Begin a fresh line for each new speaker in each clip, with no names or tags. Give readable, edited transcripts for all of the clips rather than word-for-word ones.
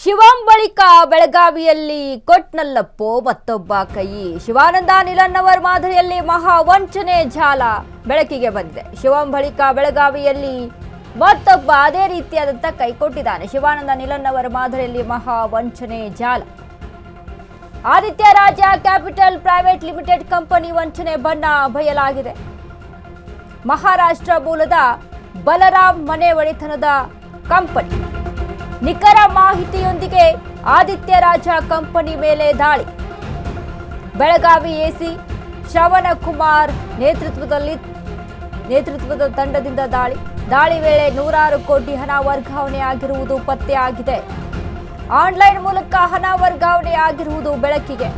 ಶಿವಂ ಬಳಿಕ ಬೆಳಗಾವಿಯಲ್ಲಿ ಕೊಟ್ನಲ್ಲಪ್ಪೋ ಮತ್ತೊಬ್ಬ ಕೈ. ಶಿವಾನಂದ ನಿಲನ್ನವರ್ ಮಾದರಿಯಲ್ಲಿ ಮಹಾ ವಂಚನೆ ಜಾಲ ಬೆಳಕಿಗೆ ಬಂದಿದೆ. ಶಿವಂ ಬಳಿಕ ಬೆಳಗಾವಿಯಲ್ಲಿ ಮತ್ತೊಬ್ಬ ಅದೇ ರೀತಿಯಾದಂತ ಕೈ ಕೊಟ್ಟಿದ್ದಾನೆ. ಶಿವಾನಂದ ನಿಲನ್ನವರ್ ಮಾದರಿಯಲ್ಲಿ ಮಹಾ ವಂಚನೆ ಜಾಲ. ಆದಿತ್ಯ ರಾಜ ಕ್ಯಾಪಿಟಲ್ ಪ್ರೈವೇಟ್ ಲಿಮಿಟೆಡ್ ಕಂಪನಿ ವಂಚನೆ ಬಣ್ಣ ಬಯಲಾಗಿದೆ. ಮಹಾರಾಷ್ಟ್ರ ಮೂಲದ ಬಲರಾಮ್ ಮನೆ ಒಡೆತನದ ಕಂಪನಿ. ನಿಖರ ಮಾಹಿತಿಯೊಂದಿಗೆ ಆದಿತ್ಯ ರಾಜ ಕಂಪನಿ ಮೇಲೆ ದಾಳಿ. ಬೆಳಗಾವಿ ಎಸಿ ಶ್ರವಣಕುಮಾರ್ ನೇತೃತ್ವದ ತಂಡದಿಂದ ದಾಳಿ ವೇಳೆ ನೂರಾರು ಕೋಟಿ ಹಣ ವರ್ಗಾವಣೆ ಆಗಿರುವುದು ಪತ್ತೆಯಾಗಿದೆ. ಆನ್ಲೈನ್ ಮೂಲಕ ಹಣ ವರ್ಗಾವಣೆ ಆಗಿರುವುದು ಬೆಳಕಿಗೆ.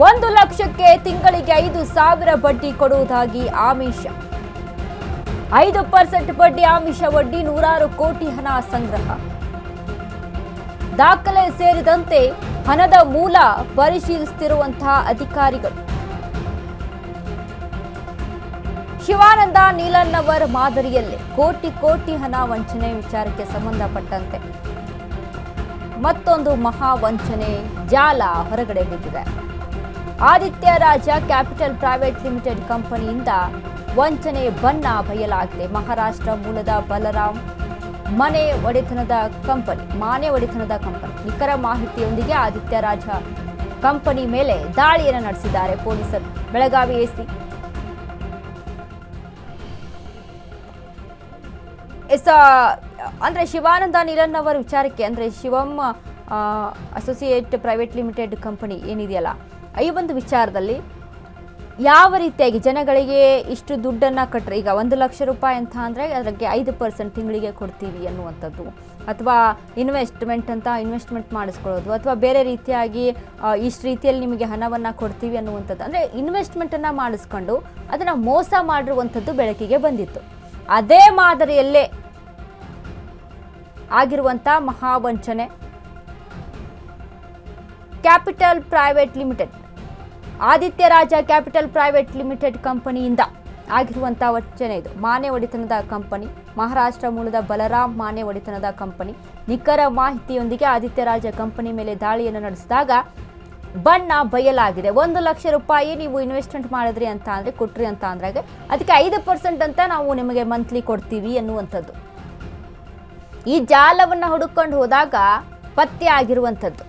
1 ಲಕ್ಷಕ್ಕೆ ತಿಂಗಳಿಗೆ 5,000 ಬಡ್ಡಿ ಕೊಡುವುದಾಗಿ ಆಮಿಷ. 5% ಬಡ್ಡಿ ಆಮಿಷ ಒಡ್ಡಿ ನೂರಾರು ಕೋಟಿ ಹಣ ಸಂಗ್ರಹ. ದಾಖಲೆ ಸೇರಿದಂತೆ ಹಣದ ಮೂಲ ಪರಿಶೀಲಿಸುತ್ತಿರುವಂತಹ ಅಧಿಕಾರಿಗಳು. ಶಿವಾನಂದ ನೀಲನ್ನವರ್ ಮಾದರಿಯಲ್ಲೇ ಕೋಟಿ ಹಣ ವಂಚನೆ ವಿಚಾರಕ್ಕೆ ಸಂಬಂಧಪಟ್ಟಂತೆ ಮತ್ತೊಂದು ಮಹಾ ವಂಚನೆ ಜಾಲ ಹೊರಗಡೆ ಬಿದ್ದಿದೆ. ಆದಿತ್ಯ ರಾಜ ಕ್ಯಾಪಿಟಲ್ ಪ್ರೈವೇಟ್ ಲಿಮಿಟೆಡ್ ಕಂಪನಿಯಿಂದ ವಂಚನೆ ಬಣ್ಣ ಬಯಲಾಗಿದೆ. ಮಹಾರಾಷ್ಟ್ರ ಮೂಲದ ಬಲರಾಮ್ ಮಾನೆ ಒಡೆತನದ ಕಂಪನಿ. ನಿಖರ ಮಾಹಿತಿಯೊಂದಿಗೆ ಆದಿತ್ಯ ರಾಜ ಕಂಪನಿ ಮೇಲೆ ದಾಳಿಯನ್ನು ನಡೆಸಿದ್ದಾರೆ ಪೊಲೀಸರು. ಬೆಳಗಾವಿ ಎಸಿ ಅಂದ್ರೆ ಶಿವಾನಂದ ನಿಲನ್ನವರ್ ವಿಚಾರಕ್ಕೆ ಅಂದ್ರೆ ಶಿವಂ ಅಸೋಸಿಯೇಟ್ ಪ್ರೈವೇಟ್ ಲಿಮಿಟೆಡ್ ಕಂಪನಿ ಏನಿದೆಯಲ್ಲ, ಈ ಒಂದು ವಿಚಾರದಲ್ಲಿ ಯಾವ ರೀತಿಯಾಗಿ ಜನಗಳಿಗೆ ಇಷ್ಟು ದುಡ್ಡನ್ನು ಕಟ್ಟರೆ, ಈಗ 1 ಲಕ್ಷ ರೂಪಾಯಿ ಅಂತ ಅಂದರೆ ಅದಕ್ಕೆ 5% ತಿಂಗಳಿಗೆ ಕೊಡ್ತೀವಿ ಅನ್ನುವಂಥದ್ದು, ಅಥವಾ ಇನ್ವೆಸ್ಟ್ಮೆಂಟ್ ಮಾಡಿಸ್ಕೊಳ್ಳೋದು, ಅಥವಾ ಬೇರೆ ರೀತಿಯಾಗಿ ಇಷ್ಟು ರೀತಿಯಲ್ಲಿ ನಿಮಗೆ ಹಣವನ್ನು ಕೊಡ್ತೀವಿ ಅನ್ನುವಂಥದ್ದು. ಅಂದರೆ ಇನ್ವೆಸ್ಟ್ಮೆಂಟನ್ನು ಮಾಡಿಸ್ಕೊಂಡು ಅದನ್ನು ಮೋಸ ಮಾಡಿರುವಂಥದ್ದು ಬೆಳಕಿಗೆ ಬಂದಿತ್ತು. ಅದೇ ಮಾದರಿಯಲ್ಲೇ ಆಗಿರುವಂಥ ಮಹಾವಂಚನೆ ಕ್ಯಾಪಿಟಲ್ ಪ್ರೈವೇಟ್ ಲಿಮಿಟೆಡ್, ಆದಿತ್ಯ ರಾಜ ಕ್ಯಾಪಿಟಲ್ ಪ್ರೈವೇಟ್ ಲಿಮಿಟೆಡ್ ಕಂಪನಿಯಿಂದ ಆಗಿರುವಂಥ ವಂಚನೆ ಇದು. ಮಾನೆ ಒಡೆತನದ ಕಂಪನಿ, ಮಹಾರಾಷ್ಟ್ರ ಮೂಲದ ಬಲರಾಮ್ ಮಾನೆ ಒಡೆತನದ ಕಂಪನಿ. ನಿಖರ ಮಾಹಿತಿಯೊಂದಿಗೆ ಆದಿತ್ಯ ರಾಜ ಕಂಪನಿ ಮೇಲೆ ದಾಳಿಯನ್ನು ನಡೆಸಿದಾಗ ಬಣ್ಣ ಬಯಲಾಗಿದೆ. 1 ಲಕ್ಷ ರೂಪಾಯಿ ನೀವು ಇನ್ವೆಸ್ಟ್ಮೆಂಟ್ ಮಾಡಿದ್ರಿ ಅಂತ ಅಂದರೆ, ಕೊಟ್ರಿ ಅಂತ ಅಂದ್ರಾಗ ಅದಕ್ಕೆ 5% ಅಂತ ನಾವು ನಿಮಗೆ ಮಂತ್ಲಿ ಕೊಡ್ತೀವಿ ಅನ್ನುವಂಥದ್ದು. ಈ ಜಾಲವನ್ನು ಹುಡುಕೊಂಡು ಹೋದಾಗ ಪತ್ತೆ ಆಗಿರುವಂಥದ್ದು.